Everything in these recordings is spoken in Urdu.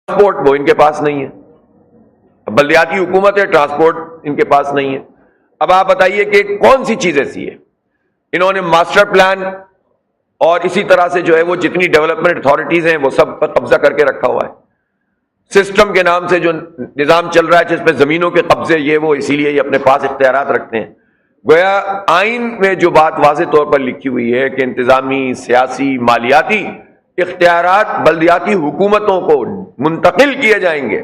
ٹرانسپورٹ وہ ان کے پاس نہیں ہے، بلدیاتی حکومت ہے، ٹرانسپورٹ ان کے پاس نہیں ہے۔ اب آپ بتائیے کہ کون سی چیز ایسی ہے؟ انہوں نے ماسٹر پلان اور اسی طرح سے جو ہے وہ جتنی ڈیولپمنٹ اتھارٹیز ہیں وہ سب پر قبضہ کر کے رکھا ہوا ہے۔ سسٹم کے نام سے جو نظام چل رہا ہے جس میں زمینوں کے قبضے یہ وہ، اسی لیے یہ اپنے پاس اختیارات رکھتے ہیں۔ گویا آئین میں جو بات واضح طور پر لکھی ہوئی ہے کہ انتظامی، سیاسی، مالیاتی اختیارات بلدیاتی حکومتوں کو منتقل کیے جائیں گے،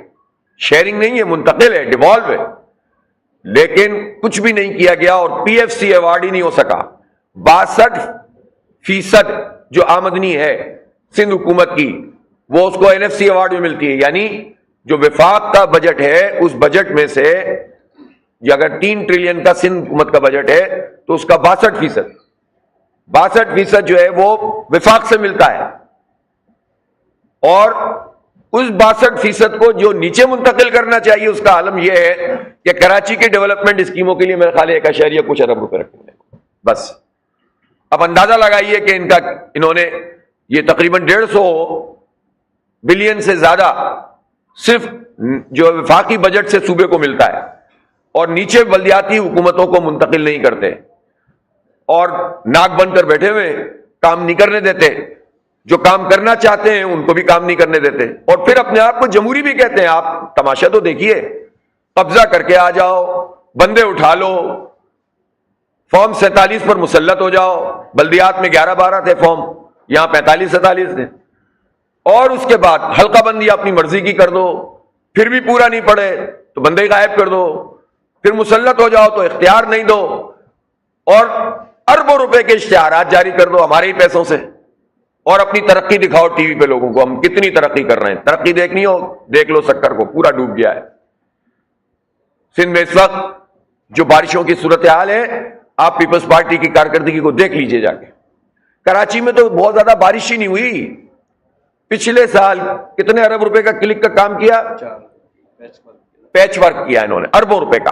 شیئرنگ نہیں ہے، منتقل ہے، ڈیوالو ہے، لیکن کچھ بھی نہیں کیا گیا اور پی ایف سی ایوارڈ ہی نہیں ہو سکا۔ 62% جو آمدنی ہے سندھ حکومت کی وہ اس کو این ایف سی ایوارڈ میں ملتی ہے، یعنی جو وفاق کا بجٹ ہے اس بجٹ میں سے اگر 3 ٹریلین کا سندھ حکومت کا بجٹ ہے تو اس کا 62% جو ہے وہ وفاق سے ملتا ہے، اور اس 62% کو جو نیچے منتقل کرنا چاہیے اس کا عالم یہ ہے کہ کراچی کے ڈیولپمنٹ اسکیموں کے لیے میرے خیال 1 کچھ ارب روپے رکھیں گے بس۔ اب اندازہ لگائیے کہ انہوں نے یہ تقریباً 150 بلین سے زیادہ صرف جو وفاقی بجٹ سے صوبے کو ملتا ہے، اور نیچے بلدیاتی حکومتوں کو منتقل نہیں کرتے، اور ناک بند کر بیٹھے ہوئے کام نہیں کرنے دیتے، جو کام کرنا چاہتے ہیں ان کو بھی کام نہیں کرنے دیتے، اور پھر اپنے آپ کو جمہوری بھی کہتے ہیں۔ آپ تماشا تو دیکھیے، قبضہ کر کے آ جاؤ، بندے اٹھا لو، فارم 47 پر مسلط ہو جاؤ، بلدیات میں 11-12 تھے فارم، یہاں 45-47 تھے، اور اس کے بعد حلقہ بندی اپنی مرضی کی کر دو، پھر بھی پورا نہیں پڑے تو بندے غائب کر دو، پھر مسلط ہو جاؤ تو اختیار نہیں دو، اور اربوں روپے کے اشتہارات جاری کر دو ہمارے ہی پیسوں سے، اور اپنی ترقی دکھاؤ ٹی وی پہ لوگوں کو ہم کتنی ترقی کر رہے ہیں۔ ترقی دیکھنی ہو دیکھ لو، سکر کو پورا ڈوب گیا ہے سندھ میں اس وقت۔ جو بارشوں کی صورتحال ہے آپ پیپلز پارٹی کی کارکردگی کو دیکھ لیجئے جا کے۔ کراچی میں تو بہت زیادہ بارش ہی نہیں ہوئی، پچھلے سال کتنے ارب روپے کا کلک کا کام کیا، پیچ ورک کیا انہوں نے اربوں روپے کا،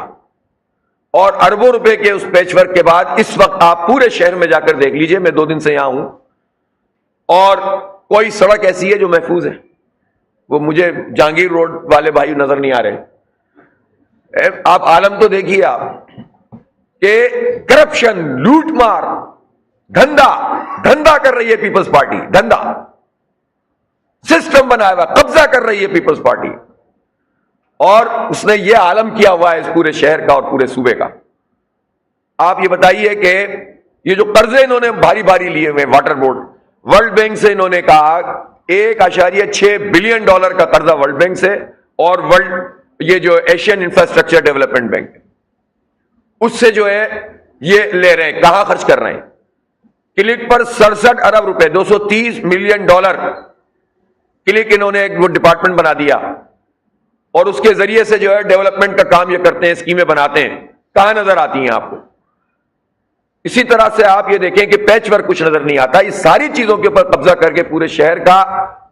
اور اربوں روپے کے اس پیچ ورک کے بعد اس وقت آپ پورے شہر میں جا کر دیکھ لیجئے، میں 2 دن سے یہاں ہوں، اور کوئی سڑک ایسی ہے جو محفوظ ہے؟ وہ مجھے جہانگیر روڈ والے بھائی نظر نہیں آ رہے۔ آپ عالم تو دیکھیے آپ کہ کرپشن، لوٹ مار، دھندا کر رہی ہے پیپلز پارٹی، دھندا سسٹم بنایا ہوا، قبضہ کر رہی ہے پیپلز پارٹی، اور اس نے یہ عالم کیا ہوا ہے اس پورے شہر کا اور پورے صوبے کا۔ آپ یہ بتائیے کہ یہ جو قرضے انہوں نے بھاری بھاری لیے ہوئے، واٹر بورڈ، ورلڈ بینک سے انہوں نے کہا 1.6 بلین ڈالر کا قرضہ ورلڈ بینک سے، اور یہ جو ایشین انفراسٹرکچر ڈیولپمنٹ بینک اس سے جو ہے یہ لے رہے ہیں، کہاں خرچ کر رہے ہیں؟ کلک پر 67 ارب روپے، 230 ملین ڈالر کلک انہوں نے ایک وہ ڈپارٹمنٹ بنا دیا، اور اس کے ذریعے سے جو ہے ڈیولپمنٹ کا کام یہ کرتے ہیں، اسکیمیں بناتے ہیں، کہاں نظر آتی ہیں آپ کو؟ اسی طرح سے آپ یہ دیکھیں کہ پیچ ورک کچھ نظر نہیں آتا۔ اس ساری چیزوں کے اوپر قبضہ کر کے پورے شہر کا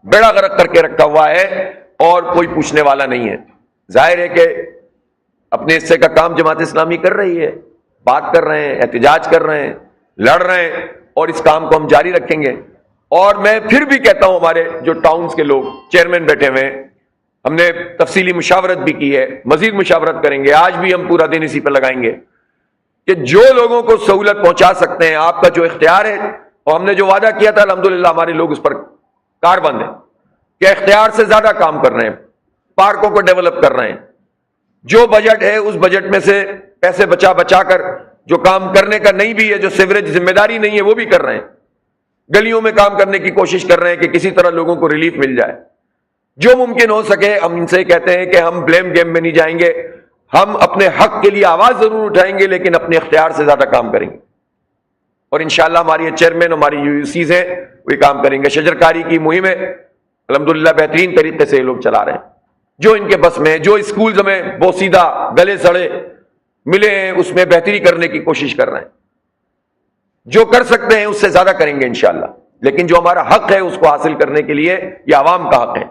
بیڑا غرق کر کے رکھا ہوا ہے، اور کوئی پوچھنے والا نہیں ہے۔ ظاہر ہے کہ اپنے حصے کا کام جماعت اسلامی کر رہی ہے، بات کر رہے ہیں، احتجاج کر رہے ہیں، لڑ رہے ہیں، اور اس کام کو ہم جاری رکھیں گے۔ اور میں پھر بھی کہتا ہوں، ہمارے جو ٹاؤنز کے لوگ چیئرمین بیٹھے ہوئے ہیں، ہم نے تفصیلی مشاورت بھی کی ہے، مزید مشاورت کریں گے، آج بھی ہم پورا دن اسی پہ لگائیں گے کہ جو لوگوں کو سہولت پہنچا سکتے ہیں، آپ کا جو اختیار ہے، اور ہم نے جو وعدہ کیا تھا الحمدللہ ہمارے لوگ اس پر کاربند ہیں کہ اختیار سے زیادہ کام کر رہے ہیں، پارکوں کو ڈیولپ کر رہے ہیں، جو بجٹ ہے اس بجٹ میں سے پیسے بچا کر جو کام کرنے کا نہیں بھی ہے، جو سیوریج ذمہ داری نہیں ہے وہ بھی کر رہے ہیں، گلیوں میں کام کرنے کی کوشش کر رہے ہیں کہ کسی طرح لوگوں کو ریلیف مل جائے۔ جو ممکن ہو سکے ہم ان سے کہتے ہیں کہ ہم بلیم گیم میں نہیں جائیں گے، ہم اپنے حق کے لیے آواز ضرور اٹھائیں گے لیکن اپنے اختیار سے زیادہ کام کریں گے، اور انشاءاللہ ہماری چیئرمین، ہماری یو سیز ہیں، وہ کام کریں گے۔ شجرکاری کی مہم ہے الحمدللہ بہترین طریقے سے یہ لوگ چلا رہے ہیں، جو ان کے بس میں، جو اسکولز میں بوسیدہ گلے سڑے ملے ہیں اس میں بہتری کرنے کی کوشش کر رہے ہیں، جو کر سکتے ہیں اس سے زیادہ کریں گے انشاءاللہ، لیکن جو ہمارا حق ہے اس کو حاصل کرنے کے لیے یہ عوام کا حق ہے۔